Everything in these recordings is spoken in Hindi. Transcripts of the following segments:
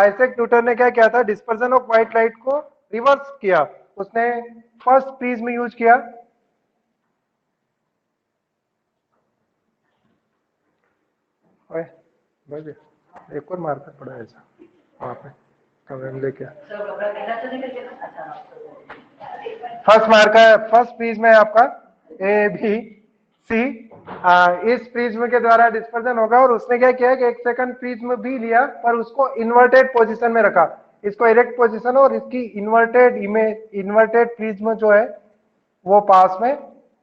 आइजैक न्यूटन ने क्या किया था, डिस्पर्जन ऑफ व्हाइट लाइट को रिवर्स किया। उसने फर्स्ट प्रिज्म यूज किया, एक और मार्कर पड़ा है ऐसा वहां पे, कमेंट लेके फर्स्ट मार्कर, फर्स्ट प्रिज्म है आपका ए बी सी। इस प्रिज्म के द्वारा डिस्पर्जन होगा, और उसने क्या किया कि एक सेकंड प्रिज्म भी लिया पर उसको इन्वर्टेड पोजीशन में रखा। इसको इरेक्ट पोजीशन और इसकी इन्वर्टेड इमेज, इन्वर्टेड प्रिज्म जो है वो पास में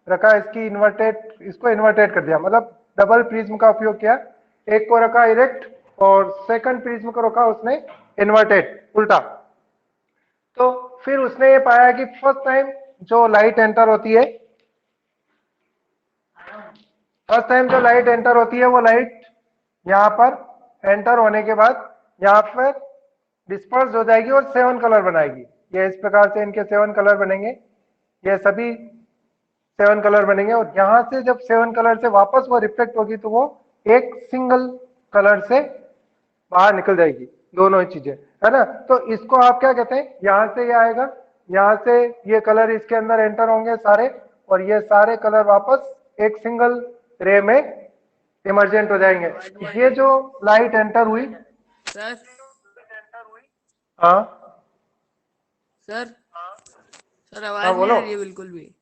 रखा, इसकी इन्वर्टेड, इसको इन्वर्टेड कर दिया, मतलब डबल प्रिज्म का उपयोग किया। एक को रखा इरेक्ट और सेकंड प्रिज्म को रखा उसने इन्वर्टेड, उल्टा। तो फिर उसने ये पाया कि फर्स्ट टाइम जो लाइट एंटर होती है, फर्स्ट टाइम जो लाइट एंटर होती है वो लाइट यहां पर एंटर होने के बाद यहां पर डिस्पर्स हो जाएगी और 7 कलर बनाएगी। ये इस प्रकार से इनके 7 कलर बनेंगे, ये सभी 7 कलर बनेंगे, और यहां से जब 7 कलर से वापस वो रिफ्लेक्ट होगी तो वो एक सिंगल कलर से बाहर निकल जाएगी, दोनों ही चीजें, है ना। तो इसको आप क्या कहते हैं, यहां से ये आएगा, यहां से ये कलर इसके अंदर एंटर होंगे सारे, और ये सारे कलर वापस एक सिंगल रे में इमर्जेंट हो जाएंगे। ये जो लाइट एंटर हुई सर, हाँ सर सर हाँ आवाज नहीं बोलो। आ रही है बिल्कुल भी।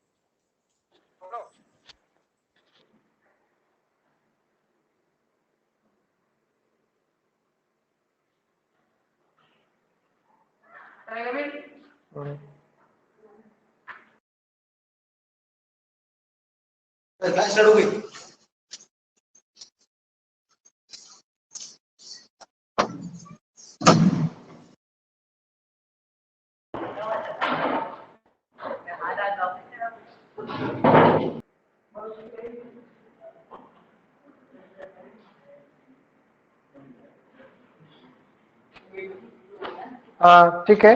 हाँ ठीक है,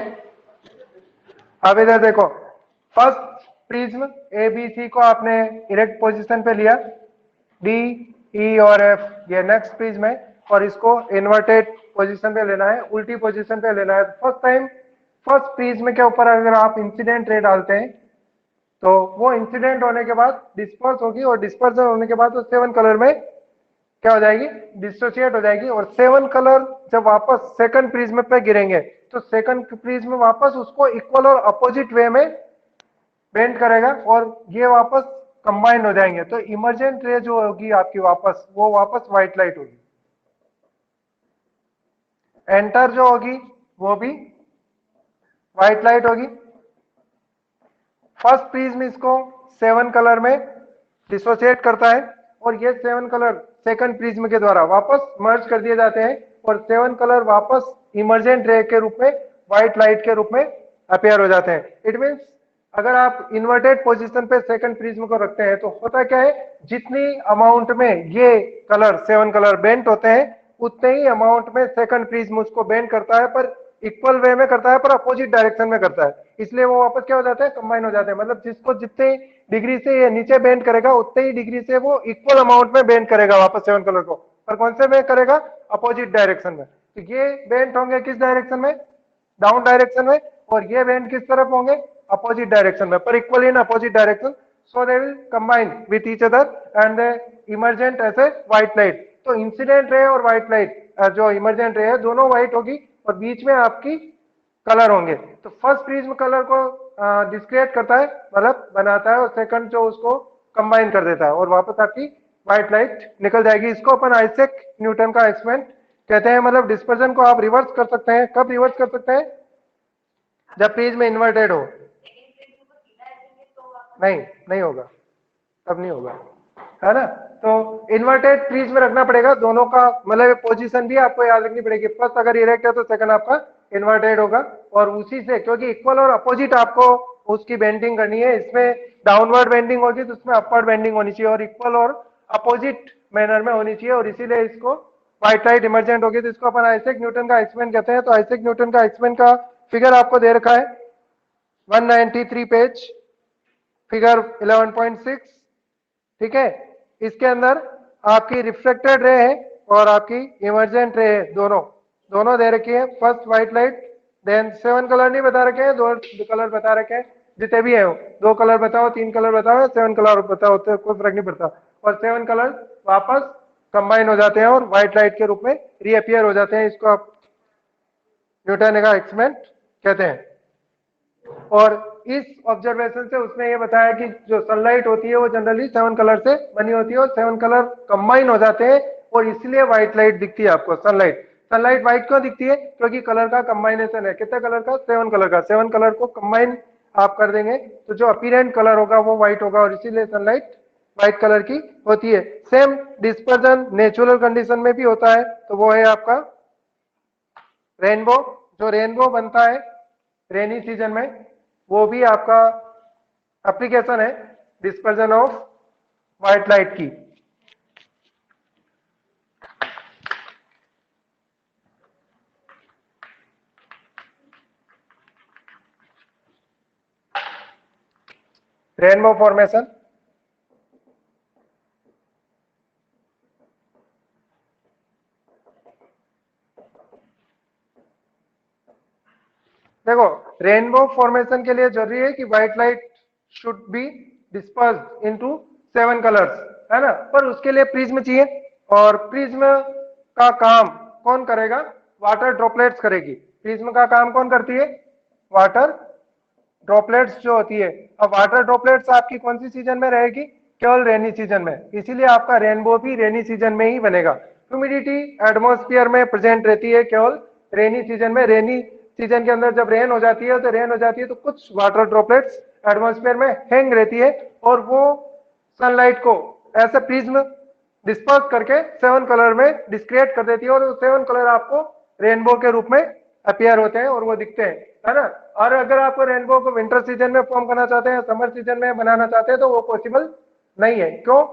अब इधर देखो, first prism A B C को आपने इरेक्ट पोजीशन पे लिया, डी ई और एफ ये नेक्स्ट प्रिज्म है, और इसको इन्वर्टेड पोजीशन पे लेना है, उल्टी पोजीशन पे लेना है। फर्स्ट टाइम फर्स्ट प्रिज्म के ऊपर अगर आप इंसिडेंट रे डालते हैं तो वो इंसिडेंट होने के बाद डिस्पर्स होगी, और डिस्पर्सन होने के बाद वो 7 कलर में क्या हो जाएगी, डिसोसिएट हो जाएगी, और 7 कलर जब वापस सेकंड प्रिज्म पे गिरेंगे तो सेकंड प्रिज्म वापस उसको इक्वल और अपोजिट वे में बेंड करेगा, और ये वापस कंबाइंड हो जाएंगे। तो इमर्जेंट रे जो होगी आपकी वापस, वो वापस व्हाइट लाइट होगी। एंटर जो होगी वो भी व्हाइट लाइट होगी। फर्स्ट प्रिज्म इसको 7 कलर में डिसोसिएट करता है, और ये 7 कलर सेकंड प्रिज्म के द्वारा वापस मर्ज कर दिए जाते हैं, और 7 कलर वापस इमर्जेंट रे के रूप में, व्हाइट लाइट के रूप में अपेयर हो जाते हैं। इट मींस अगर आप इन्वर्टेड पोजीशन पे सेकंड प्रिज्म को रखते हैं तो होता क्या है, जितनी अमाउंट में ये कलर 7 कलर बेंट होते हैं उतने ही अमाउंट में सेकंड प्रिज्म उसको बेंड करता है, पर इक्वल वे में करता है, पर अपोजिट डायरेक्शन में करता है। इसलिए वो वापस क्या हो जाते हैं, कंबाइन हो जाते हैं। मतलब जिसको जितने डिग्री से ये नीचे बेंड करेगा उतने ही डिग्री से वो इक्वल अमाउंट में बेंड करेगा वापस 7 कलर को, पर कौन से में करेगा, अपोजिट डायरेक्शन में। तो ये बेंड होंगे किस डायरेक्शन में, डाउन डायरेक्शन में, और ये बेंड किस तरफ होंगे, अपोजिट डायरेक्शन में, पर equal in opposite direction. So they will combine with each other and they emergent as a white light. तो इंसिडेंट रे और व्हाइट लाइट, जो इमर्जेंट रे है दोनों व्हाइट होगी, और बीच में आपकी कलर होंगे। तो फर्स्ट प्रिज्म कलर को डिस्क्रिएट करता है, मतलब बनाता है, और सेकंड जो उसको कंबाइन कर देता है, और वापस आपकी व्हाइट लाइट निकल जाएगी। इसको अपन आइजैक न्यूटन का एक्सपेरिमेंट कहते हैं। मतलब डिस्पर्जन को आप रिवर्स कर सकते हैं, कब रिवर्स कर सकते हैं, जब प्रिज्म इन्वर्टेड हो। नहीं, नहीं होगा, तब नहीं होगा, है ना। तो इन्वर्टेड प्रिज्म रखना पड़ेगा दोनों का, मतलब पोजीशन भी आपको याद रखनी पड़ेगी। फर्स्ट अगर इरेक्ट है तो सेकंड आपका इन्वर्टेड होगा, और उसी से, क्योंकि इक्वल और अपोजिट आपको उसकी बेंडिंग करनी है, इसमें डाउनवर्ड बेंडिंग होगी तो उसमें अपवर्ड बेंडिंग होनी चाहिए, और इक्वल और अपोजिट मैनर में होनी चाहिए, और इसीलिए इसको व्हाइट लाइट इमर्जेंट होगी। तो इसको अपन आइजैक न्यूटन का एक्सपेरिमेंट कहते हैं। तो आइजैक न्यूटन का एक्सपेरिमेंट का फिगर आपको दे रखा है 193 पेज, फिगर 11.6, ठीक है। इसके अंदर आपकी रिफ्लेक्टेड रे है और आपकी इमर्जेंट रे है दोनों, दोनों दे रखी है, first white light, then 7 colour नहीं बता रखे हैं, दो कलर बता रखे हैं, जितने भी है 2 कलर बताओ, 3 कलर बताओ, 7 कलर बताओ, तो कोई फर्क नहीं पड़ता। और 7 कलर वापस कंबाइन हो जाते हैं और व्हाइट लाइट के रूप में रीअपियर हो जाते हैं। इसको आप न्यूटन का एक्सपेरिमेंट कहते हैं। और इस ऑब्जर्वेशन से उसने ये बताया कि जो सनलाइट होती है वो जनरली 7 कलर से बनी होती है और 7 कलर कंबाइन हो जाते हैं और इसलिए व्हाइट लाइट दिखती है आपको। सनलाइट सनलाइट व्हाइट क्यों दिखती है? क्योंकि कलर का कंबाइनेशन है। कितने कलर का? 7 कलर का। 7 कलर को कंबाइन आप कर देंगे तो जो अपीरेंट कलर होगा वो व्हाइट होगा और इसीलिए सनलाइट व्हाइट कलर की होती है। सेम डिस्पर्जन नेचुरल कंडीशन में भी होता है, तो वो है आपका रेनबो। जो रेनबो बनता है रेनी सीजन में, वो भी आपका एप्लीकेशन है डिस्पर्जन ऑफ व्हाइट लाइट की। रेनबो फॉर्मेशन, देखो रेनबो फॉर्मेशन के लिए जरूरी है कि white light should be disperse into 7 colours, है ना। पर उसके लिए प्रिज्म चाहिए और प्रिज्म का काम कौन करेगा? वाटर ड्रॉपलेट्स करेगी। प्रिज्म का काम कौन करती है? वाटर ड्रॉपलेट्स जो होती है। अब वाटर ड्रॉपलेट्स आपकी कौन सी सीजन में रहेगी? केवल रेनी सीजन में। इसीलिए आपका रेनबो भी रेनी सीजन में ही बनेगा। ह्यूमिडिटी एटमॉस्फेयर में प्रेजेंट रहती है केवल रेनी सीजन में। रेनी सीजन के अंदर जब रेन हो जाती है तो कुछ वाटर ड्रॉपलेट्स एटमॉस्फेयर में हैंग रहती है और वो सनलाइट को ऐसे प्रिज्म डिस्पर्स करके 7 कलर में डिस्क्रिएट कर देती है और 7 कलर आपको रेनबो के रूप में अपीयर होते हैं और वो दिखते हैं, है ना। और अगर आप रेनबो को विंटर सीजन में फॉर्म करना चाहते हैं, समर सीजन में बनाना चाहते हैं, तो वो पॉसिबल नहीं है। क्यों?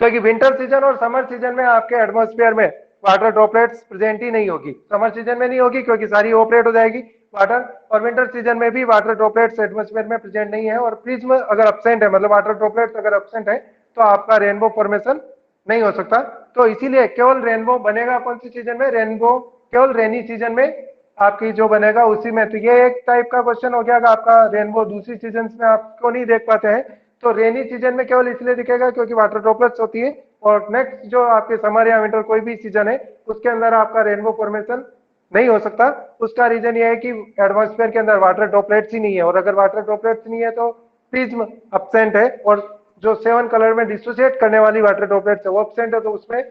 क्योंकि विंटर सीजन और समर सीजन में आपके एटमॉस्फेयर में वाटर ड्रॉपलेट्स प्रेजेंट ही नहीं होगी। समर सीजन में नहीं होगी क्योंकि सारी ऑपरेट हो जाएगी वाटर, और विंटर सीजन में भी वाटर ड्रॉपलेट्स एटमॉस्फेयर में प्रेजेंट नहीं है। और प्रिज्म अगर एब्सेंट है, मतलब वाटर ड्रॉपलेट्स अगर एब्सेंट है, तो आपका रेनबो फॉर्मेशन नहीं हो सकता। तो इसीलिए केवल रेनबो बनेगा कौन सी सीजन में? रेनबो केवल रेनी सीजन में आपकी जो बनेगा उसी में। तो ये एक टाइप का क्वेश्चन हो गया कि आपका रेनबो दूसरी सीजन में आप क्यों नहीं देख पाते हैं? तो रेनी सीजन में केवल इसलिए दिखेगा क्योंकि वाटर ड्रॉपलेट्स होती है। और नेक्स्ट जो आपके समर या विंटर कोई भी सीजन है उसके अंदर आपका रेनबो फॉर्मेशन नहीं हो सकता। उसका रीजन ये है कि एटमॉस्फेयर के अंदर वाटर ड्रॉपलेट्स ही नहीं है, और अगर वाटर ड्रॉपलेट्स नहीं है तो प्रिज्म एब्सेंट है, और जो 7 कलर में डिसोसिएट करने वाली वाटर ड्रॉपलेट्स है वो एब्सेंट है, तो उसमें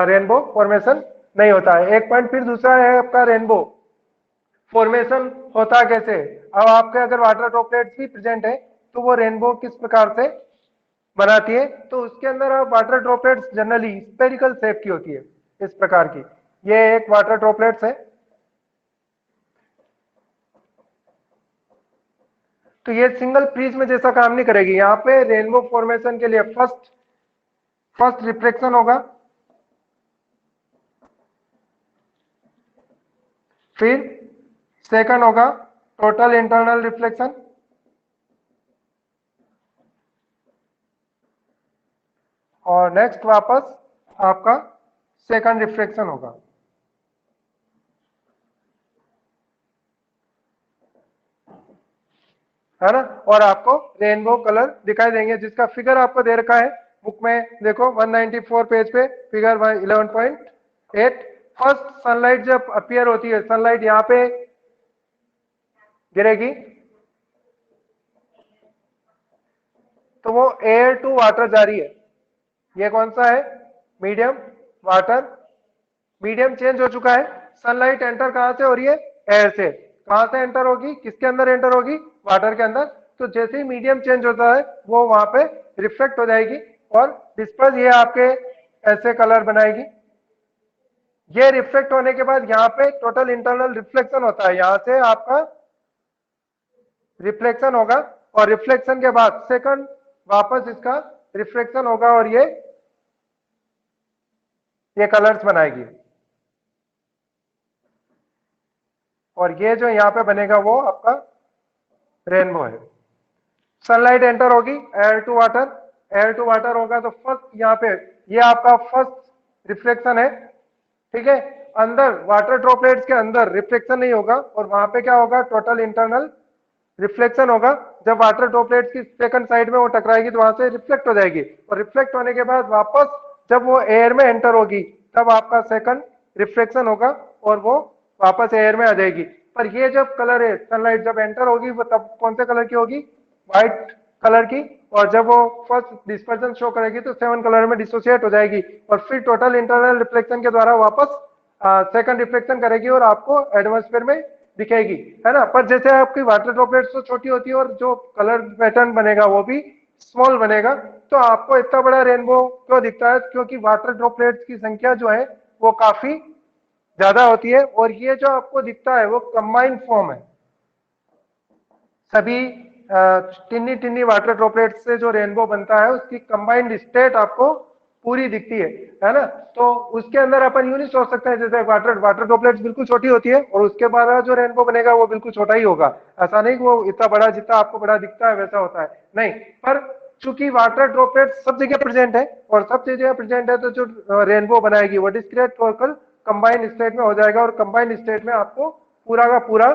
रेनबो फॉर्मेशन नहीं होता है। एक पॉइंट फिर दूसरा है आपका रेनबो फॉर्मेशन होता कैसे। अब आपके अगर वाटर ड्रॉपलेट्स भी प्रेजेंट है तो वो रेनबो किस प्रकार से बनाती है? तो उसके अंदर आप water droplets generally spherical shape की होती है, इस प्रकार की। ये एक वाटर ड्रॉपलेट्स है। तो ये सिंगल प्रिज्म जैसा काम नहीं करेगी। यहाँ पे रेनबो फॉर्मेशन के लिए फर्स्ट रिफ्लेक्शन होगा, फिर सेकंड होगा टोटल इंटरनल रिफ्लेक्शन, और नेक्स्ट वापस आपका सेकंड रिफ्लेक्शन होगा, है ना। और आपको रेनबो कलर दिखाई देंगे जिसका फिगर आपको दे रखा है बुक में। देखो 194 पेज पे फिगर 11.8। फर्स्ट सनलाइट जब अपीयर होती है, सनलाइट यहाँ पे गिरेगी तो वो एयर टू वाटर जा रही है। ये कौन सा है? Medium water. मीडियम चेंज हो चुका है। सनलाइट एंटर कहां से हो रही है? एयर से। कहां से एंटर होगी? किसके अंदर एंटर होगी? वाटर के अंदर। तो जैसे ही मीडियम चेंज होता है वो वहां पे रिफ्लेक्ट हो जाएगी और डिस्पर्स ये आपके ऐसे कलर बनाएगी। ये रिफ्लेक्ट होने के बाद यहाँ पे टोटल इंटरनल रिफ्लेक्शन होता है। यहां से आपका रिफ्लेक्शन होगा और रिफ्लेक्शन के बाद सेकंड वापस इसका रिफ्लेक्शन होगा और ये कलर्स बनाएगी। और ये जो यहाँ पे बनेगा वो आपका रेनबो है। सनलाइट एंटर होगी, air to water. Air to water होगा तो फर्स्ट यहाँ पे ये आपका फर्स्ट रिफ्लेक्शन है, ठीक है। अंदर वाटर ड्रॉपलेट्स के अंदर रिफ्लेक्शन नहीं होगा, और वहां पे क्या होगा, टोटल इंटरनल रिफ्लेक्शन होगा। जब वाटर ड्रॉपलेट्स की सेकंड साइड में वो टकराएगी तो वहां से रिफ्लेक्ट हो जाएगी, और रिफ्लेक्ट होने के बाद वापस जब वो एयर में एंटर होगी तब आपका सेकंड रिफ्लेक्शन होगा और वो वापस एयर में आ जाएगी। पर ये जब कलर है, सनलाइट जब एंटर होगी वो तब कौन से कलर की होगी, व्हाइट कलर की, और जब वो फर्स्ट डिस्पर्जन शो करेगी तो 7 कलर में डिसोसिएट हो जाएगी, और फिर टोटल इंटरनल रिफ्लेक्शन के द्वारा वापस सेकंड रिफ्लेक्शन करेगी और आपको एटमॉस्फेयर में दिखेगी, है ना। पर जैसे आपकी वाटर ड्रॉपलेट्स तो छोटी होती है और जो कलर पैटर्न बनेगा वो भी स्मॉल बनेगा, तो आपको इतना बड़ा रेनबो क्यों दिखता है, क्योंकि वाटर ड्रॉपलेट्स की संख्या जो है वो काफी ज्यादा होती है, और ये जो आपको दिखता है वो कंबाइंड फॉर्म है। सभी टिन्नी टिन्नी वाटर ड्रॉपलेट्स से जो रेनबो बनता है उसकी कंबाइंड स्टेट आपको पूरी दिखती है ना। तो उसके अंदर अपन यूं नहीं सोच सकते हैं जैसे वाटर वाटर ड्रॉपलेट्स बिल्कुल छोटी होती है और उसके बाद जो रेनबो बनेगा वो बिल्कुल छोटा ही होगा, ऐसा नहीं कि वो इतना बड़ा जितना आपको बड़ा दिखता है वैसा होता है, नहीं। पर चूंकि वाटर ड्रॉपलेट्स सब जगह प्रेजेंट है और सब जगह प्रेजेंट है, तो जो रेनबो बनाएगी वो डिस्क्रीट टोटल कंबाइंड स्टेट में हो जाएगा, और कंबाइंड स्टेट में आपको पूरा का पूरा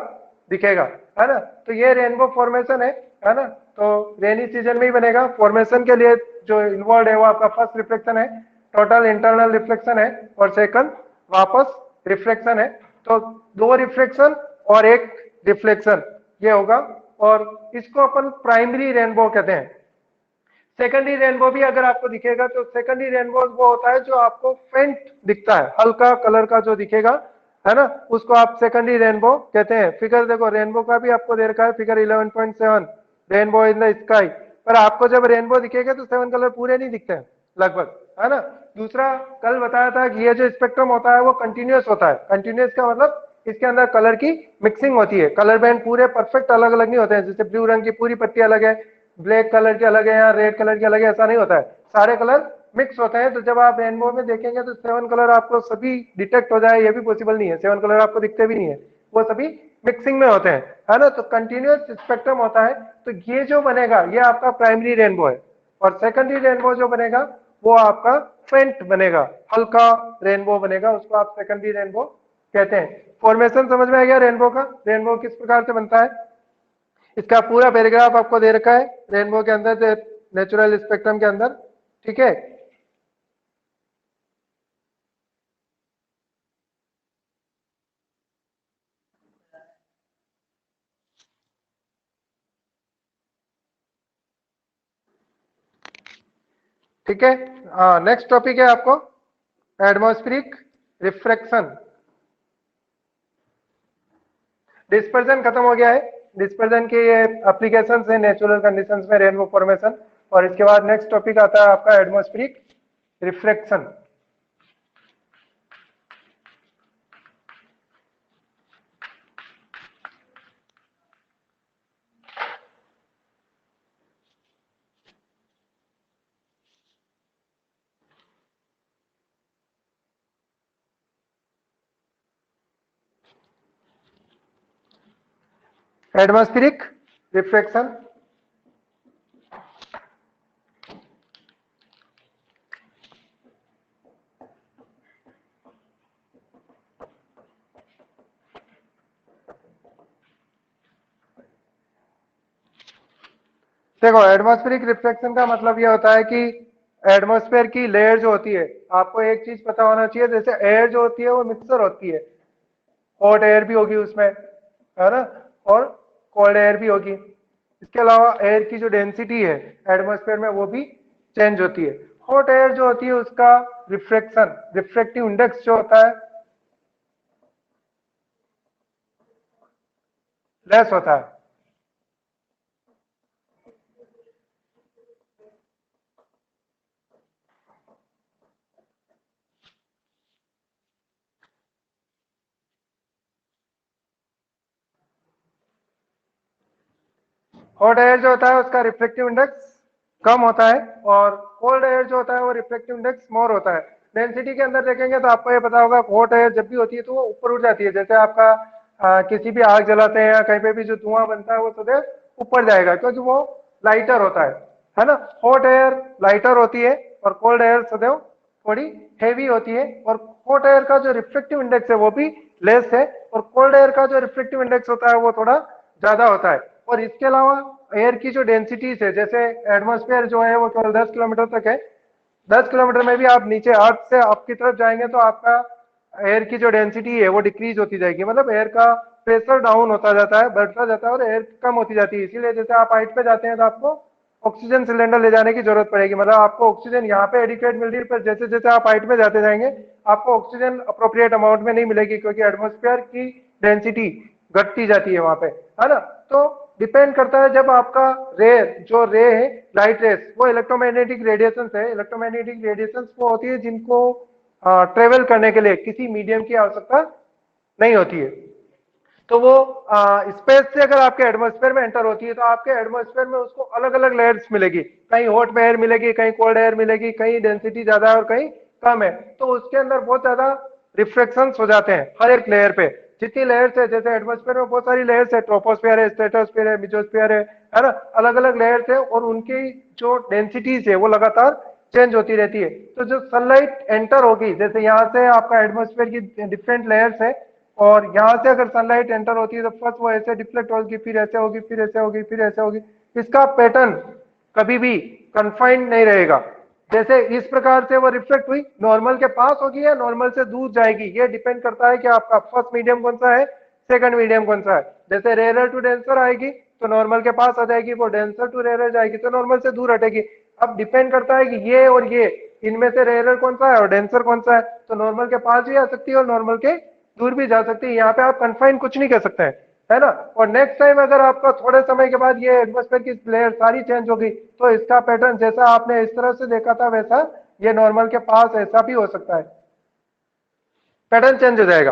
दिखेगा, है ना। तो ये रेनबो फॉर्मेशन है ना। तो रेनी सीजन में ही बनेगा। फॉर्मेशन के लिए जो इन्वॉल्व है वो आपका फर्स्ट रिफ्लेक्शन है, टोटल इंटरनल रिफ्लेक्शन है, और सेकंड वापस रिफ्लेक्शन है। तो 2 रिफ्लेक्शन और 1 रिफ्लेक्शन ये होगा, और इसको अपन प्राइमरी रेनबो कहते हैं। सेकेंडरी रेनबो भी अगर आपको दिखेगा तो सेकेंडरी रेनबो वो होता है जो आपको फेंट दिखता है, हल्का कलर का जो दिखेगा, है ना, उसको आप सेकेंडरी रेनबो कहते हैं। फिगर देखो रेनबो का भी आपको दे रखा है, figure 11.7 rainbow in the sky. पर आपको जब रेनबो दिखेगा तो 7 कलर पूरे नहीं दिखते हैं लगभग, है ना। दूसरा, कल बताया था कि ये जो स्पेक्ट्रम होता है वो कंटिन्यूअस होता है। कंटिन्यूअस का मतलब इसके अंदर कलर की मिक्सिंग होती है, कलर बैंड पूरे परफेक्ट अलग अलग नहीं होते हैं, जैसे ब्लू रंग की पूरी पट्टी अलग है, ब्लैक कलर के अलग है या रेड कलर के अलग है, ऐसा नहीं होता है, सारे कलर मिक्स होते हैं। तो जब आप रेनबो में देखेंगे तो 7 कलर आपको सभी डिटेक्ट हो जाए ये भी पॉसिबल नहीं है, 7 कलर आपको दिखते भी नहीं है, वो सभी मिक्सिंग में होते हैं, है ना। तो कंटिन्यूअस स्पेक्ट्रम होता है। तो ये जो बनेगा ये आपका प्राइमरी रेनबो है, और सेकेंडरी रेनबो जो बनेगा वो आपका फेंट बनेगा, हल्का रेनबो बनेगा, उसको आप सेकेंडरी रेनबो कहते हैं। फॉर्मेशन समझ में आ गया रेनबो का, रेनबो किस प्रकार से बनता है। इसका पूरा पैराग्राफ आपको दे रखा है रेनबो के अंदर, नेचुरल स्पेक्ट्रम के अंदर, ठीक है। ठीक है, हाँ, नेक्स्ट टॉपिक है आपको एटमॉस्फेरिक रिफ्रैक्शन। डिस्पर्जन खत्म हो गया है, डिस्पर्जन के ये एप्लीकेशंस है नेचुरल कंडीशंस में रेनबो फॉर्मेशन। और इसके बाद नेक्स्ट टॉपिक आता है आपका एटमॉस्फेरिक रिफ्रैक्शन। एटमॉस्फेरिक रिफ्रैक्शन देखो, एटमॉस्फेरिक रिफ्लेक्शन का मतलब ये होता है कि एटमॉस्फेयर की लेयर जो होती है, आपको एक चीज पता होना चाहिए, जैसे एयर जो होती है वो मिक्सर होती है, हॉट एयर भी होगी उसमें, है ना, और कोल्ड एयर भी होगी। इसके अलावा एयर की जो डेंसिटी है एटमॉस्फेयर में वो भी चेंज होती है। हॉट एयर जो होती है उसका रिफ्लेक्शन रिफ्लेक्टिव इंडेक्स जो होता है लेस होता है। हॉट एयर जो होता है उसका रिफ्लेक्टिव इंडेक्स कम होता है, और कोल्ड एयर जो होता है वो रिफ्लेक्टिव इंडेक्स मोर होता है। डेंसिटी के अंदर देखेंगे तो आपको ये पता होगा हॉट एयर जब भी होती है तो वो ऊपर उठ जाती है, जैसे आपका किसी भी आग जलाते हैं या कहीं पे भी जो धुआं बनता है वो सदैव ऊपर जाएगा क्योंकि वो लाइटर होता है ना। हॉट एयर लाइटर होती है और कोल्ड एयर सदैव थोड़ी हेवी होती है, और हॉट एयर का जो रिफ्लेक्टिव इंडेक्स है वो भी लेस है, और कोल्ड एयर का जो रिफ्लेक्टिव इंडेक्स होता है वो थोड़ा ज्यादा होता है। और इसके अलावा एयर की जो डेंसिटीज है, जैसे एटमॉस्फेयर जो है वो केवल 10 किलोमीटर तक है, 10 किलोमीटर में भी आप नीचे अर्थ से आपकी तरफ जाएंगे तो आपका एयर की जो डेंसिटी है वो डिक्रीज होती जाएगी, मतलब एयर का प्रेशर डाउन होता जाता है, बढ़ता जाता है और एयर कम होती जाती है। इसीलिए जैसे आप हाइट पे जाते हैं तो आपको ऑक्सीजन सिलेंडर ले जाने की जरूरत पड़ेगी, मतलब आपको ऑक्सीजन यहाँ पे एडिक्वेट मिल रही है, पर जैसे जैसे आप हाइट में जाते जाएंगे आपको ऑक्सीजन अप्रोप्रिएट अमाउंट में नहीं मिलेगी, क्योंकि एटमॉस्फेयर की डेंसिटी घटती जाती है वहां पे, है ना। तो डिपेंड करता है, जब आपका रे है लाइट रेस, वो इलेक्ट्रोमैग्नेटिक रेडिएशन है। इलेक्ट्रोमैग्नेटिक रेडिएशन वो होती है जिनको ट्रेवल करने के लिए किसी मीडियम की आवश्यकता नहीं होती है। तो वो स्पेस से अगर आपके एटमॉस्फेयर में एंटर होती है तो आपके एटमॉस्फेयर में उसको अलग अलग लेयर्स मिलेगी, कहीं हॉट एयर मिलेगी, कहीं कोल्ड एयर मिलेगी, कहीं डेंसिटी ज्यादा है और कहीं कम है। तो उसके अंदर बहुत ज्यादा रिफ्लेक्शन हो जाते हैं हर एक लेयर पे। जितनी लेयर्स है, जैसे एटमॉस्फेयर में बहुत सारी लेयर्स है, ट्रोपोस्फेयर है, स्ट्रेटोस्फेयर है, मिजोस्फेयर है ना, अलग अलग लेयर्स है, और उनकी जो डेंसिटीज है वो लगातार चेंज होती रहती है। तो जो सनलाइट एंटर होगी, जैसे यहाँ से आपका एटमॉस्फेयर की डिफरेंट लेयर्स है, और यहाँ से अगर सनलाइट एंटर होती है तो फर्स्ट वो ऐसे डिफ्लेक्ट होगी, फिर ऐसे होगी, फिर ऐसे होगी, फिर ऐसे होगी। इसका पैटर्न कभी भी कंफाइंड नहीं रहेगा। जैसे इस प्रकार से वो रिफ्लेक्ट हुई, नॉर्मल के पास होगी या नॉर्मल से दूर जाएगी, ये डिपेंड करता है कि आपका फर्स्ट मीडियम कौन सा है, सेकंड मीडियम कौन सा है। जैसे रेयर टू डेंसर आएगी तो नॉर्मल के पास आ जाएगी, वो डेंसर टू रेयर जाएगी तो नॉर्मल से दूर हटेगी। अब डिपेंड करता है कि ये और ये, इनमें से रेयर कौन सा है और डेंसर कौन सा है, तो नॉर्मल के पास भी आ सकती है और नॉर्मल के दूर भी जा सकती है। यहाँ पे आप कन्फाइन कुछ नहीं कर सकते हैं, है ना। और नेक्स्ट टाइम अगर आपका थोड़े समय के बाद ये एटमॉस्फेयर की लेयर सारी चेंज होगी तो इसका पैटर्न जैसा आपने इस तरह से देखा था वैसा ये नॉर्मल के पास ऐसा भी हो सकता है, पैटर्न चेंज हो जाएगा,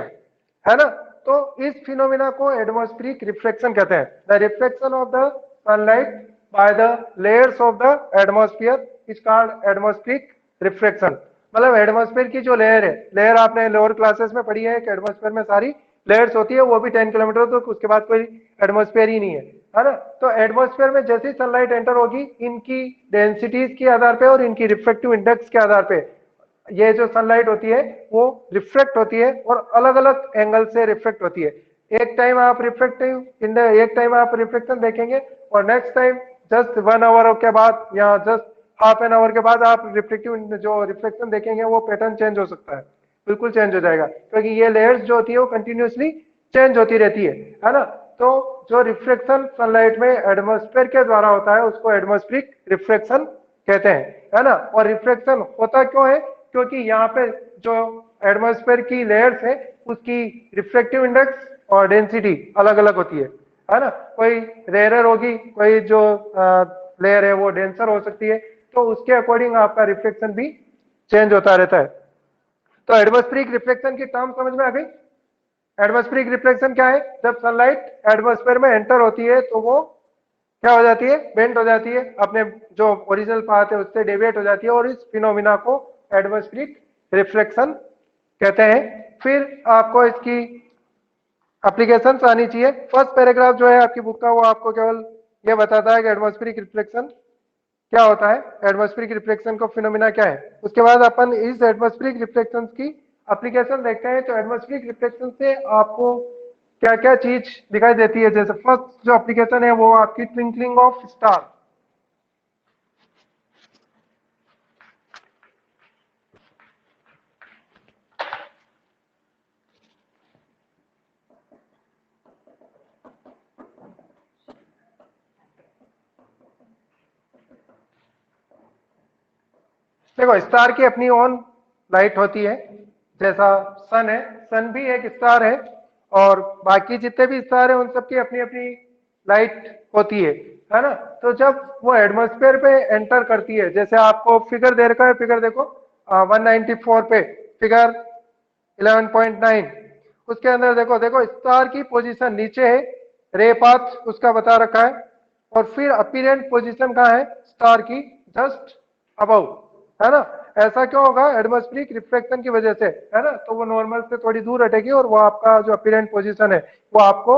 है ना। तो इस फिनोमिना को एटमॉस्फेरिक रिफ्लेक्शन कहते हैं। The reflection of the sunlight by the layers of the atmosphere is called atmospheric reflection. मतलब एटमॉस्फेयर की जो लेयर है, लेयर आपने लोअर क्लासेस में पढ़ी है कि एटमॉस्फेयर में सारी लेयर्स होती है, वो भी 10 किलोमीटर, तो उसके बाद कोई एटमॉस्फेयर ही नहीं है ना। तो एटमॉस्फेयर में जैसे ही सनलाइट एंटर होगी, इनकी डेंसिटीज के आधार पे और इनकी रिफ्लेक्टिव इंडेक्स के आधार पे ये जो सनलाइट होती है वो रिफ्लेक्ट होती है और अलग अलग एंगल से रिफ्लेक्ट होती है। एक टाइम आप एक टाइम आप रिफ्लेक्शन देखेंगे और नेक्स्ट टाइम जस्ट 1 आवर के बाद या जस्ट हाफ एन आवर के बाद आप रिफ्लेक्टिव जो रिफ्लेक्शन देखेंगे वो पैटर्न चेंज हो सकता है, बिल्कुल चेंज हो जाएगा, क्योंकि ये लेयर्स जो होती है वो कंटिन्यूसली चेंज होती रहती है ना। तो जो रिफ्लेक्शन सनलाइट में एटमॉस्फेयर के द्वारा होता है उसको एटमॉस्फेरिक रिफ्लेक्शन कहते हैं, है ना। और रिफ्लेक्शन होता क्यों है, क्योंकि यहाँ पे जो एटमॉस्फेयर की लेयर्स है उसकी रिफ्लेक्टिव इंडेक्स और डेंसिटी अलग अलग होती है ना। कोई रेयरर होगी, कोई जो लेयर है वो डेंसर हो सकती है, तो उसके अकॉर्डिंग आपका रिफ्लेक्शन भी चेंज होता रहता है। तो एटमॉस्फेरिक रिफ्लेक्शन की टर्म समझ में आ गई। एटमॉस्फेरिक रिफ्लेक्शन क्या है, जब सनलाइट एटमॉस्फेयर में एंटर होती है तो वो क्या हो जाती है, बेंट हो जाती है, अपने जो ओरिजिनल पाथ है उससे डेविएट हो जाती है, और इस फिनोमिना को एटमॉस्फेरिक रिफ्लेक्शन कहते हैं। फिर आपको इसकी एप्लीकेशन आनी चाहिए। फर्स्ट पैराग्राफ जो है आपकी बुक का वो आपको केवल ये बताता है कि एटमॉस्फेरिक रिफ्लेक्शन क्या होता है, एटमॉस्फेरिक रिफ्लेक्शन को फिनोमिना क्या है। उसके बाद अपन इस एटमॉस्फेरिक रिफ्लेक्शन की एप्लीकेशन देखते हैं। तो एटमॉस्फेरिक रिफ्लेक्शन से आपको क्या क्या चीज दिखाई देती है। जैसे फर्स्ट जो एप्लीकेशन है वो आपकी ट्विंकलिंग ऑफ स्टार। देखो स्टार की अपनी ऑन लाइट होती है, जैसा सन है, सन भी एक स्टार है, और बाकी जितने भी स्टार है उन सबकी अपनी अपनी लाइट होती है ना। तो जब वो एटमॉस्फेयर पे एंटर करती है, जैसे आपको फिगर दे रखा है, फिगर देखो 194 पे, फिगर 11.9, उसके अंदर देखो देखो स्टार की पोजीशन नीचे है, रे पाथ उसका बता रखा है, और फिर अपीरेंट पोजीशन कहाँ है स्टार की, जस्ट अबव, है ना। ऐसा क्यों होगा, एटमॉस्फेरिक रिफ्लेक्शन की वजह से, है ना। तो वो नॉर्मल से थोड़ी दूर हटेगी और वो आपका जो अपीरेंट पोजीशन है वो आपको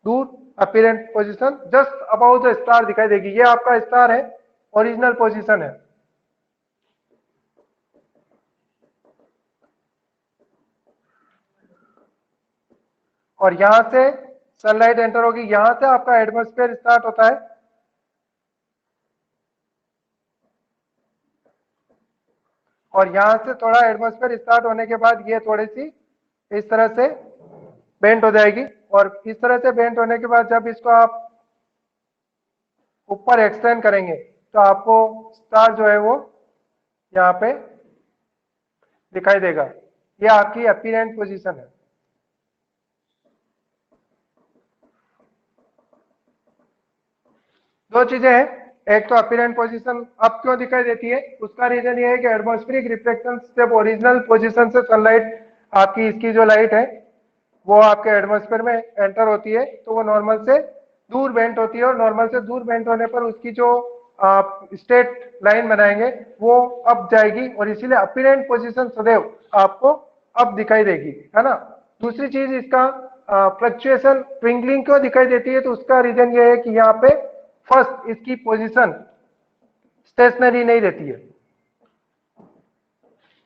दूर, apparent position just about the star दिखाई देगी। ये आपका स्टार है, ओरिजिनल पोजीशन है। और यहां से सनलाइट एंटर होगी, यहां से आपका एटमॉस्फेयर स्टार्ट होता है और यहां से थोड़ा एटमॉस्फेयर स्टार्ट होने के बाद ये थोड़ी सी इस तरह से बेंट हो जाएगी और इस तरह से बेंट होने के बाद जब इसको आप ऊपर एक्सटेंड करेंगे तो आपको स्टार जो है वो यहाँ पे दिखाई देगा। ये आपकी अपीरेंट पोजीशन है। दो चीजें हैं, एक तो अपीरेंट पोजीशन अब क्यों दिखाई देती है, उसका रीजन ये है कि एटमॉस्फेरिक रिफ्लेक्शन जब ओरिजिनल पोजीशन से सनलाइट आपकी इसकी जो लाइट है वो आपके एटमॉस्फेयर में एंटर होती है तो वो नॉर्मल से दूर बेंट होती है और नॉर्मल से दूर बेंट होने पर उसकी जो आप स्ट्रेट लाइन बनाएंगे वो अप जाएगी और इसीलिए अपीरेंट पोजीशन सदैव आपको अप दिखाई देगी, है ना। दूसरी चीज इसका फ्लक्चुएशन ट्विंकलिंग क्यों दिखाई देती है, तो उसका रीजन ये है कि यहाँ पे फर्स्ट इसकी पोजीशन स्टेशनरी नहीं रहती है।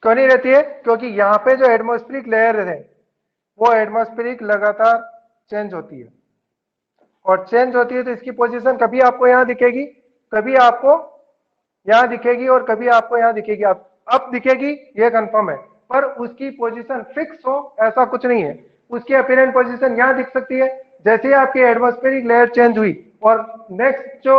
क्यों नहीं रहती है, क्योंकि यहाँ पे जो एटमॉस्फेरिक लेयर है वो एटमॉस्फेरिक लगातार चेंज होती है और चेंज होती है तो इसकी पोजीशन कभी आपको यहाँ दिखेगी, कभी आपको यहाँ दिखेगी और कभी आपको यहाँ दिखेगी। अब दिखेगी ये कंफर्म है, पर उसकी पोजीशन फिक्स हो ऐसा कुछ नहीं है। उसकी अपीरेंट पोजीशन यहाँ दिख सकती है, जैसे ही आपकी एटमॉस्फेरिक लेयर चेंज हुई और नेक्स्ट जो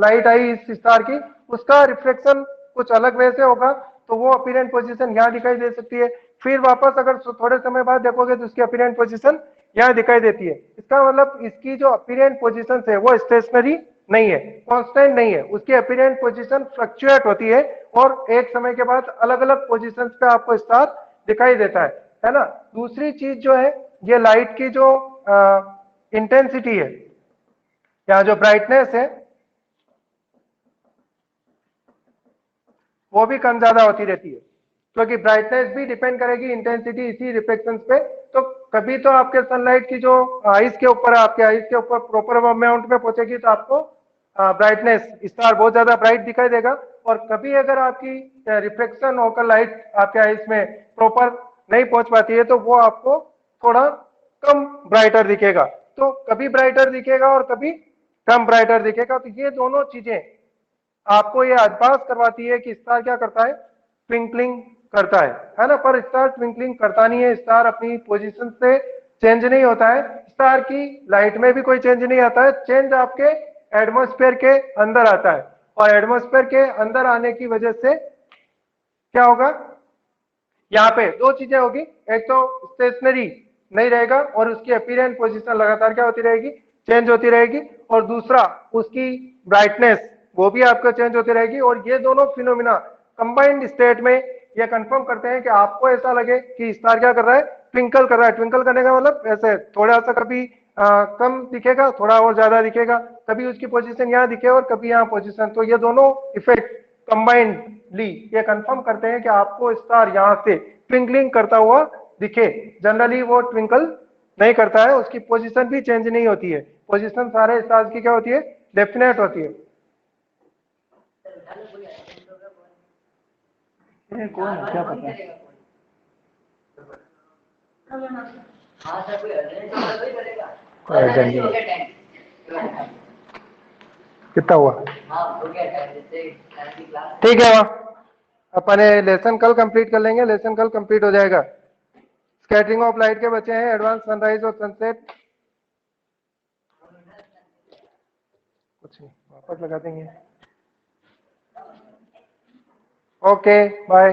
लाइट आई इस स्टार की उसका रिफ्लेक्शन कुछ अलग वे से होगा तो वो अपीरेंट पोजीशन यहाँ दिखाई दे सकती है। फिर वापस अगर थोड़े समय बाद देखोगे तो उसकी अपीरेंट पोजीशन यहाँ दिखाई देती है। इसका मतलब इसकी जो अपीरेंट पोजीशन है वो स्टेशनरी नहीं है, कांस्टेंट नहीं है, उसकी अपीरेंट पोजीशन फ्लक्चुएट होती है और एक समय के बाद अलग अलग पोजीशंस पे आपको स्टार दिखाई देता है ना। दूसरी चीज जो है ये लाइट की जो इंटेंसिटी है या जो ब्राइटनेस है वो भी कम ज्यादा होती रहती है, क्योंकि ब्राइटनेस भी डिपेंड करेगी इंटेंसिटी इसी रिफ्लेक्शन पे। तो कभी तो आपके सनलाइट की जो आइस के ऊपर आपके आइस के ऊपर प्रॉपर अमाउंट में पहुंचेगी तो आपको ब्राइटनेस स्टार बहुत ज्यादा ब्राइट दिखाई देगा और कभी अगर आपकी रिफ्लेक्शन होकर लाइट आपके आइस में प्रॉपर नहीं पहुंच पाती है तो वो आपको थोड़ा कम ब्राइटर दिखेगा। तो कभी ब्राइटर दिखेगा और कभी कम ब्राइटर दिखेगा। तो ये दोनों चीजें आपको ये आभास करवाती है कि स्टार क्या करता है, ट्विंकलिंग करता है ना। पर स्टार ट्विंकलिंग करता नहीं है, स्टार अपनी पोजीशन से चेंज नहीं होता है, स्टार की लाइट में भी कोई चेंज नहीं आता है। चेंज आपके एटमॉस्फेयर के अंदर आता है और एटमॉस्फेयर के अंदर आने की वजह से क्या होगा, यहाँ पे दो चीजें होगी, एक तो स्टेशनरी नहीं रहेगा और उसकी अपीरेंट पोजीशन लगातार क्या होती रहेगी, चेंज होती रहेगी और दूसरा उसकी ब्राइटनेस वो भी आपका चेंज होती रहेगी। और ये दोनों फिनोमिना कंबाइंड स्टेट में ये कंफर्म करते हैं कि आपको ऐसा लगे कि स्टार क्या कर रहा है, ट्विंकल कर रहा है। ट्विंकल करने का मतलब ऐसे थोड़ा सा कभी कम दिखेगा, थोड़ा और ज्यादा दिखेगा, कभी उसकी पोजीशन यहाँ दिखे और कभी यहाँ पोजीशन। तो ये दोनों इफेक्ट कंबाइंडली ये कंफर्म करते हैं कि आपको स्टार यहाँ से ट्विंकलिंग करता हुआ दिखे। जनरली वो ट्विंकल नहीं करता है, उसकी पोजीशन भी चेंज नहीं होती है, पोजीशन सारे स्टार्स की क्या होती है, डेफिनेट होती है। कौन है क्या पता है? कितना हुआ? ठीक है, अपने लेसन कल कंप्लीट कर लेंगे, लेसन कल कंप्लीट हो जाएगा। स्कैटरिंग ऑफ लाइट के बचे हैं एडवांस सनराइज और सनसेट, कुछ नहीं वापस लगा देंगे। Okay bye.